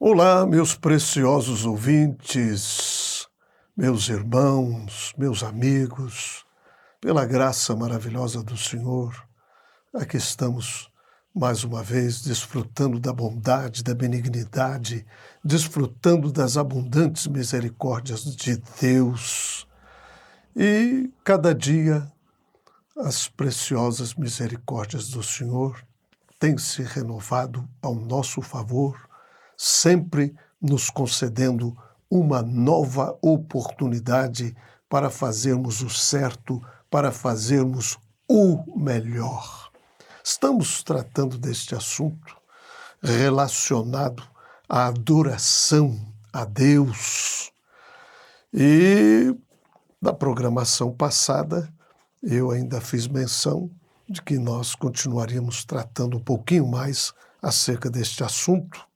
Olá, meus preciosos ouvintes, meus irmãos, meus amigos, pela graça maravilhosa do Senhor, aqui estamos mais uma vez desfrutando da bondade, da benignidade, desfrutando das abundantes misericórdias de Deus. E cada dia as preciosas misericórdias do Senhor têm se renovado ao nosso favor, sempre nos concedendo uma nova oportunidade para fazermos o certo, para fazermos o melhor. Estamos tratando deste assunto relacionado à adoração a Deus. E na programação passada, eu ainda fiz menção de que nós continuaríamos tratando um pouquinho mais acerca deste assunto.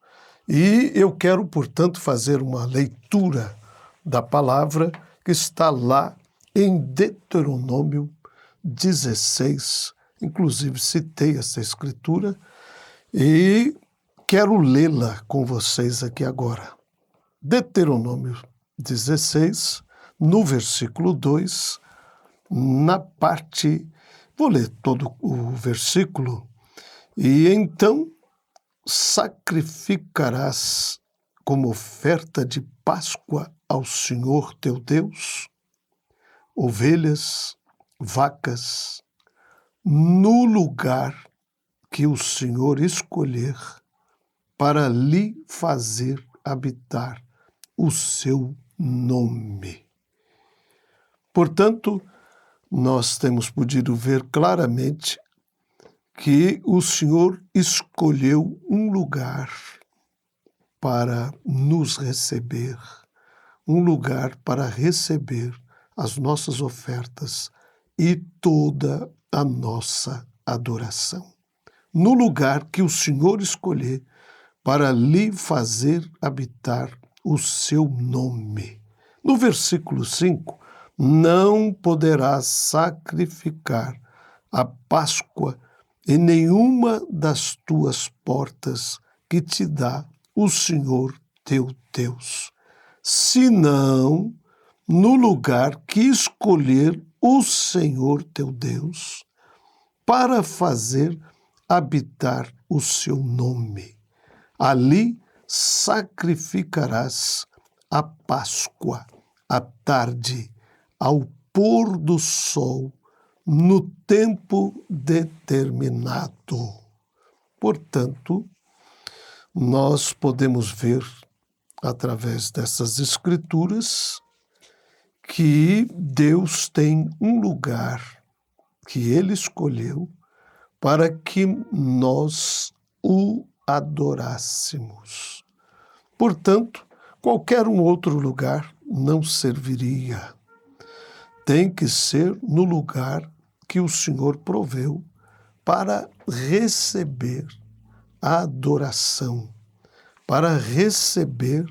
E eu quero, portanto, fazer uma leitura da palavra que está lá em Deuteronômio 16. Inclusive, citei essa escritura e quero lê-la com vocês aqui agora. Deuteronômio 16, no versículo 2, na parte... Vou ler todo o versículo. E então sacrificarás como oferta de Páscoa ao Senhor teu Deus ovelhas, vacas, no lugar que o Senhor escolher para lhe fazer habitar o seu nome. Portanto, nós temos podido ver claramente que o Senhor escolheu um lugar para nos receber, um lugar para receber as nossas ofertas e toda a nossa adoração. No lugar que o Senhor escolher para lhe fazer habitar o seu nome. No versículo 5, não poderás sacrificar a Páscoa em nenhuma das tuas portas que te dá o Senhor teu Deus, senão no lugar que escolher o Senhor teu Deus para fazer habitar o seu nome. Ali sacrificarás a Páscoa à tarde, ao pôr do sol, no tempo determinado. Portanto, nós podemos ver, através dessas escrituras, que Deus tem um lugar que Ele escolheu para que nós o adorássemos. Portanto, qualquer um outro lugar não serviria. Tem que ser no lugar que o Senhor proveu para receber a adoração, para receber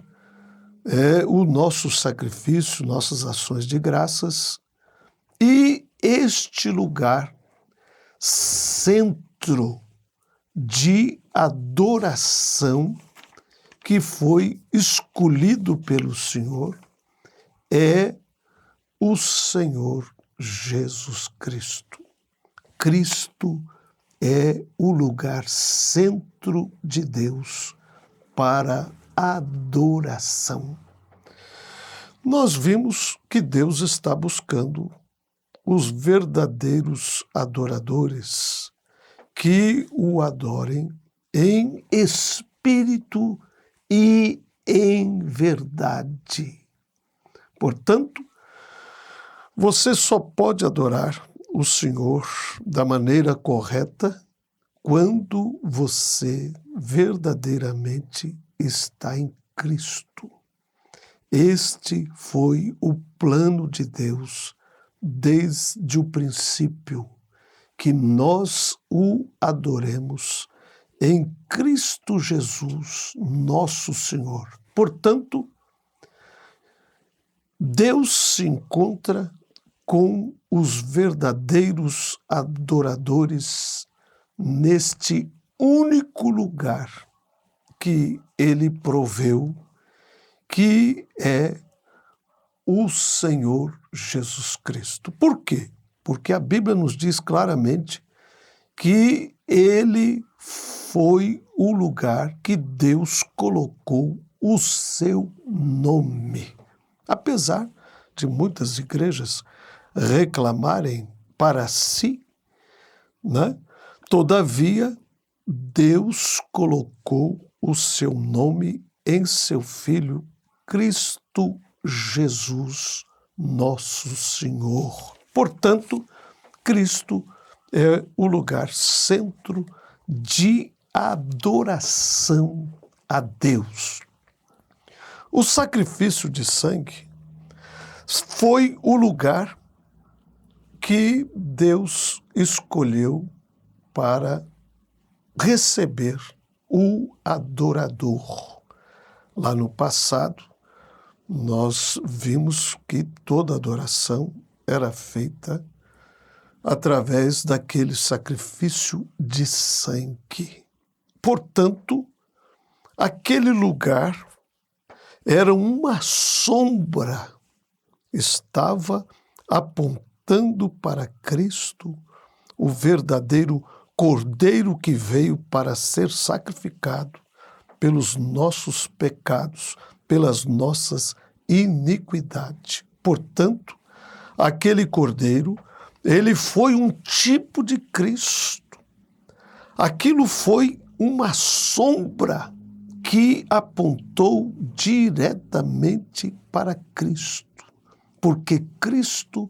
o nosso sacrifício, nossas ações de graças, e este lugar, centro de adoração que foi escolhido pelo Senhor, é o Senhor Jesus Cristo. Cristo é o lugar centro de Deus para adoração. Nós vimos que Deus está buscando os verdadeiros adoradores que o adorem em espírito e em verdade. Portanto, você só pode adorar o Senhor da maneira correta quando você verdadeiramente está em Cristo. Este foi o plano de Deus desde o princípio, que nós o adoremos em Cristo Jesus, nosso Senhor. Portanto, Deus se encontra com os verdadeiros adoradores neste único lugar que ele proveu, que é o Senhor Jesus Cristo. Por quê? Porque a Bíblia nos diz claramente que ele foi o lugar que Deus colocou o seu nome. Apesar de muitas igrejas reclamarem para si, né? Todavia, Deus colocou o seu nome em seu Filho, Cristo Jesus, nosso Senhor. Portanto, Cristo é o lugar centro de adoração a Deus. O sacrifício de sangue foi o lugar que Deus escolheu para receber o adorador. Lá no passado, nós vimos que toda adoração era feita através daquele sacrifício de sangue. Portanto, aquele lugar era uma sombra, estava apontando para Cristo, o verdadeiro Cordeiro que veio para ser sacrificado pelos nossos pecados, pelas nossas iniquidades. Portanto, aquele Cordeiro, ele foi um tipo de Cristo. Aquilo foi uma sombra que apontou diretamente para Cristo, porque Cristo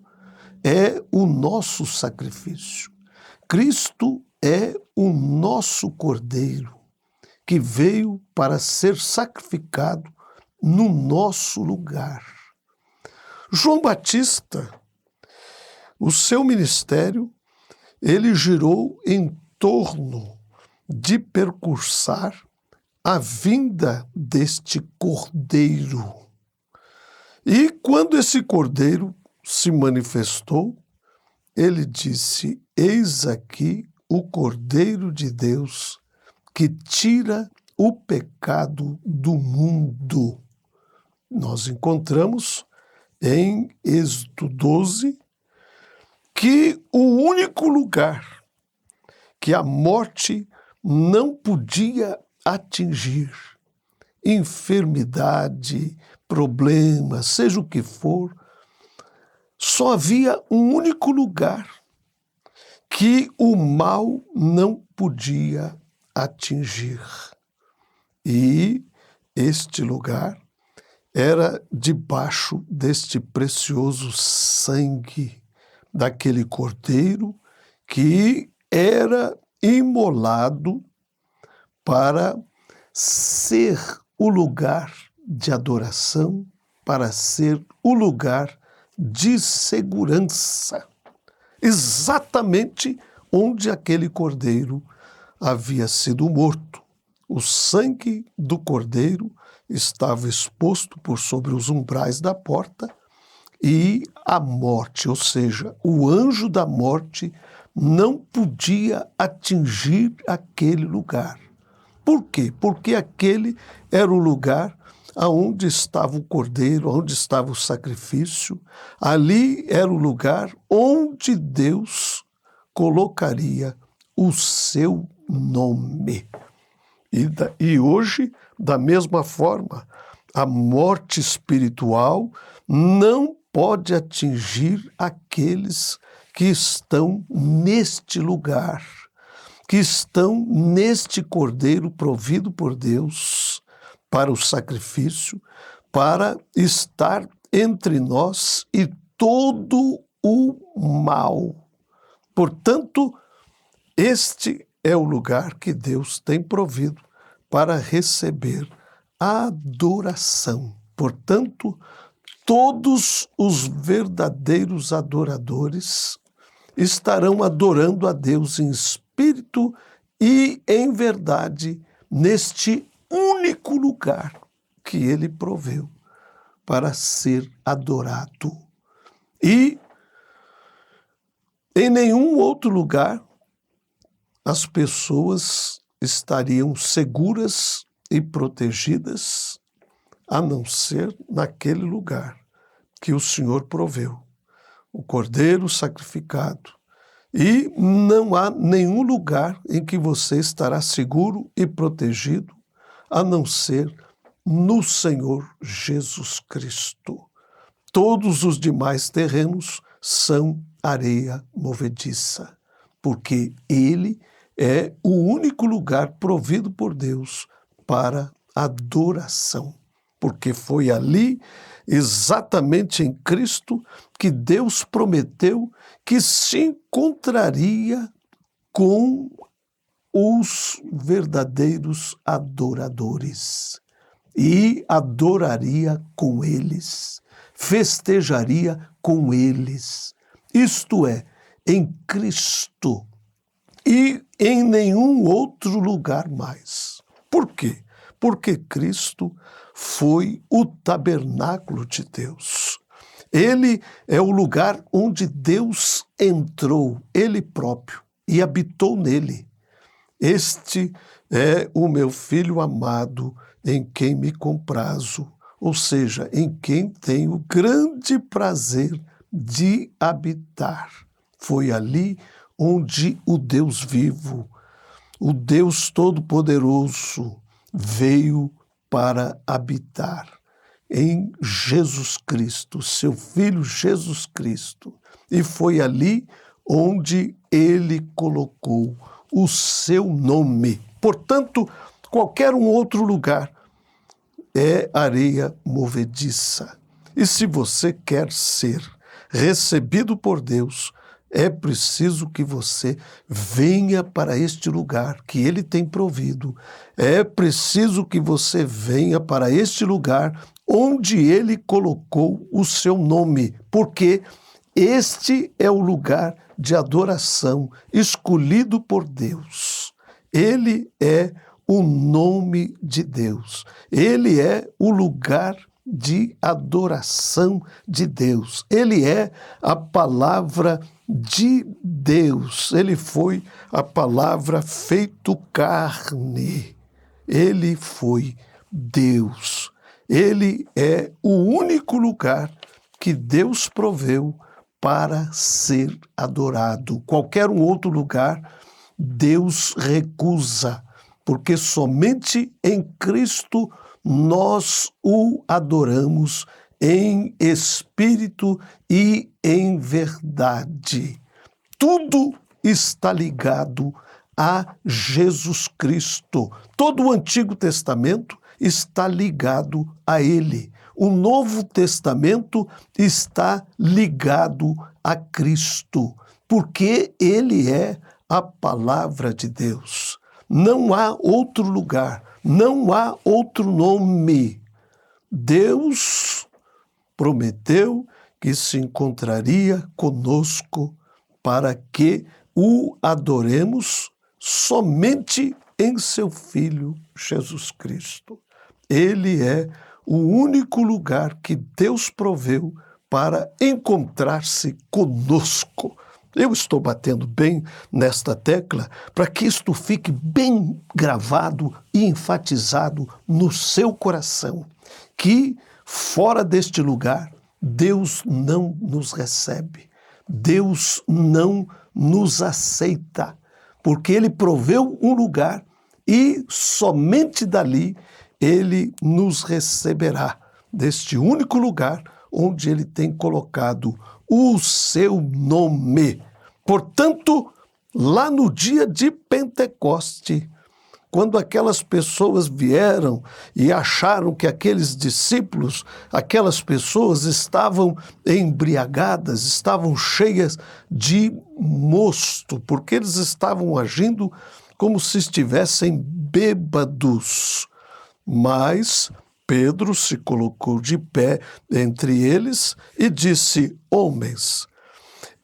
é o nosso sacrifício. Cristo é o nosso Cordeiro, que veio para ser sacrificado no nosso lugar. João Batista, o seu ministério, ele girou em torno de percursar a vinda deste Cordeiro. E quando esse Cordeiro se manifestou, ele disse: eis aqui o Cordeiro de Deus que tira o pecado do mundo. Nós encontramos em Êxodo 12 que o único lugar que a morte não podia atingir, enfermidade, problema, seja o que for, só havia um único lugar que o mal não podia atingir. E este lugar era debaixo deste precioso sangue daquele Cordeiro que era imolado para ser o lugar de adoração, para ser o lugar de segurança, exatamente onde aquele Cordeiro havia sido morto. O sangue do Cordeiro estava exposto por sobre os umbrais da porta e a morte, ou seja, o anjo da morte, não podia atingir aquele lugar. Por quê? Porque aquele era o lugar aonde estava o Cordeiro, onde estava o sacrifício. Ali era o lugar onde Deus colocaria o seu nome. E hoje, da mesma forma, a morte espiritual não pode atingir aqueles que estão neste lugar, que estão neste Cordeiro provido por Deus para o sacrifício, para estar entre nós e todo o mal. Portanto, este é o lugar que Deus tem provido para receber a adoração. Portanto, todos os verdadeiros adoradores estarão adorando a Deus em espírito e em verdade neste único lugar que Ele proveu para ser adorado. E em nenhum outro lugar as pessoas estariam seguras e protegidas, a não ser naquele lugar que o Senhor proveu, o cordeiro sacrificado. E não há nenhum lugar em que você estará seguro e protegido, a não ser no Senhor Jesus Cristo. Todos os demais terrenos são areia movediça, porque Ele é o único lugar provido por Deus para adoração, porque foi ali, exatamente em Cristo, que Deus prometeu que se encontraria com os verdadeiros adoradores e adoraria com eles, festejaria com eles. Isto é, em Cristo e em nenhum outro lugar mais. Por quê? Porque Cristo foi o tabernáculo de Deus. Ele é o lugar onde Deus entrou, Ele próprio, e habitou nele. Este é o meu filho amado, em quem me comprazo, ou seja, em quem tenho grande prazer de habitar. Foi ali onde o Deus vivo, o Deus Todo-Poderoso, veio para habitar em Jesus Cristo, seu Filho Jesus Cristo. E foi ali onde ele colocou o seu nome. Portanto, qualquer um outro lugar é areia movediça. E se você quer ser recebido por Deus, é preciso que você venha para este lugar que Ele tem provido. É preciso que você venha para este lugar onde Ele colocou o seu nome, porque este é o lugar de adoração escolhido por Deus. Ele é o nome de Deus. Ele é o lugar de adoração de Deus. Ele é a palavra de Deus. Ele foi a palavra feito carne. Ele foi Deus. Ele é o único lugar que Deus proveu para ser adorado. Qualquer um outro lugar, Deus recusa, porque somente em Cristo nós o adoramos em espírito e em verdade. Tudo está ligado a Jesus Cristo. Todo o Antigo Testamento está ligado a Ele. O Novo Testamento está ligado a Cristo, porque Ele é a palavra de Deus. Não há outro lugar, não há outro nome. Deus prometeu que se encontraria conosco para que o adoremos somente em seu Filho Jesus Cristo. Ele é o único lugar que Deus proveu para encontrar-se conosco. Eu estou batendo bem nesta tecla para que isto fique bem gravado e enfatizado no seu coração, que fora deste lugar, Deus não nos recebe, Deus não nos aceita, porque Ele proveu um lugar e somente dali Ele nos receberá, deste único lugar onde Ele tem colocado o seu nome. Portanto, lá no dia de Pentecoste, quando aquelas pessoas vieram e acharam que aqueles discípulos, aquelas pessoas estavam embriagadas, estavam cheias de mosto, porque eles estavam agindo como se estivessem bêbados. Mas Pedro se colocou de pé entre eles e disse: homens,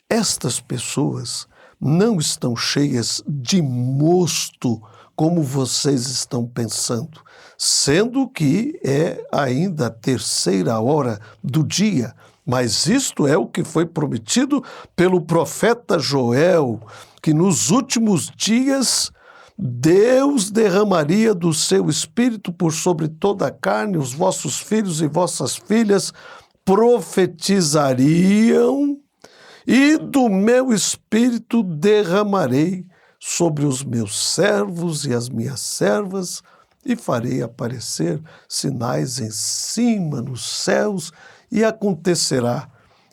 estas pessoas não estão cheias de mosto como vocês estão pensando, sendo que é ainda a 3ª hora do dia. Mas isto é o que foi prometido pelo profeta Joel, que nos últimos dias Deus derramaria do seu Espírito por sobre toda a carne, os vossos filhos e vossas filhas profetizariam, e do meu Espírito derramarei sobre os meus servos e as minhas servas, e farei aparecer sinais em cima nos céus, e acontecerá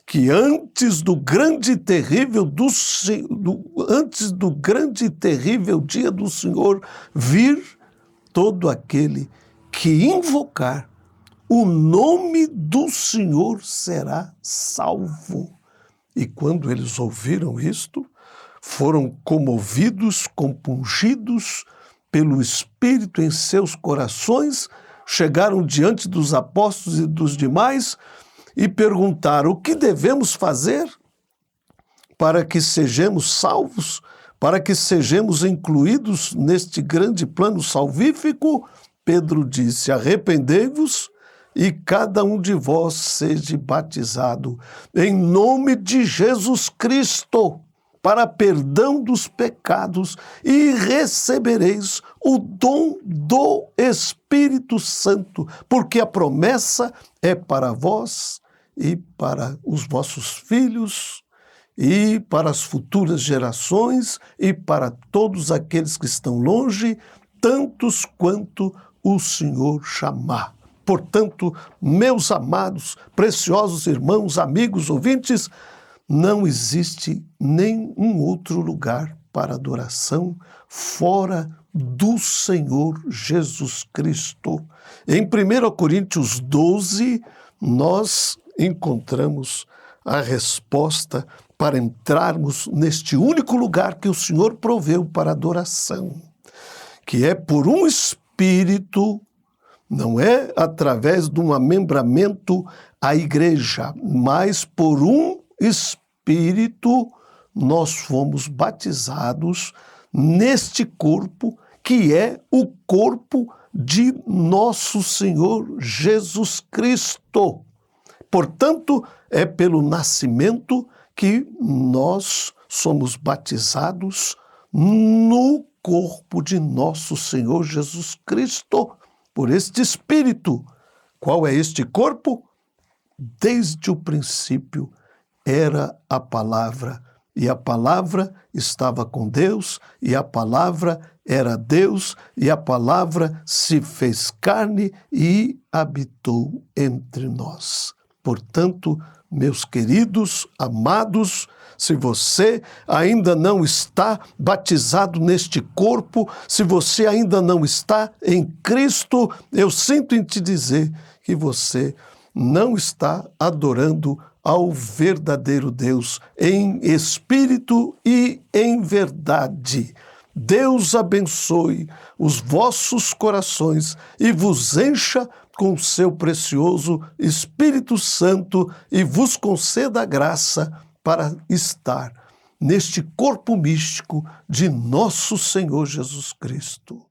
que antes do grande e terrível dia do Senhor vir, todo aquele que invocar o nome do Senhor será salvo. E quando eles ouviram isto, foram comovidos, compungidos pelo Espírito em seus corações, chegaram diante dos apóstolos e dos demais e perguntaram: o que devemos fazer para que sejamos salvos, para que sejamos incluídos neste grande plano salvífico? Pedro disse: arrependei-vos e cada um de vós seja batizado em nome de Jesus Cristo para perdão dos pecados, e recebereis o dom do Espírito Santo, porque a promessa é para vós e para os vossos filhos e para as futuras gerações e para todos aqueles que estão longe, tantos quanto o Senhor chamar. Portanto, meus amados, preciosos irmãos, amigos, ouvintes, não existe nenhum outro lugar para adoração fora do Senhor Jesus Cristo. Em 1 Coríntios 12, nós encontramos a resposta para entrarmos neste único lugar que o Senhor proveu para adoração, que é por um Espírito. Não é através de um amembramento à igreja, mas por um Espírito nós fomos batizados neste corpo, que é o corpo de nosso Senhor Jesus Cristo. Portanto, é pelo nascimento que nós somos batizados no corpo de nosso Senhor Jesus Cristo, por este Espírito. Qual é este corpo? Desde o princípio era a palavra, e a palavra estava com Deus, e a palavra era Deus, e a palavra se fez carne e habitou entre nós. Portanto, meus queridos, amados, se você ainda não está batizado neste corpo, se você ainda não está em Cristo, eu sinto em te dizer que você não está adorando ao verdadeiro Deus em espírito e em verdade. Deus abençoe os vossos corações e vos encha com o seu precioso Espírito Santo e vos conceda a graça para estar neste corpo místico de nosso Senhor Jesus Cristo.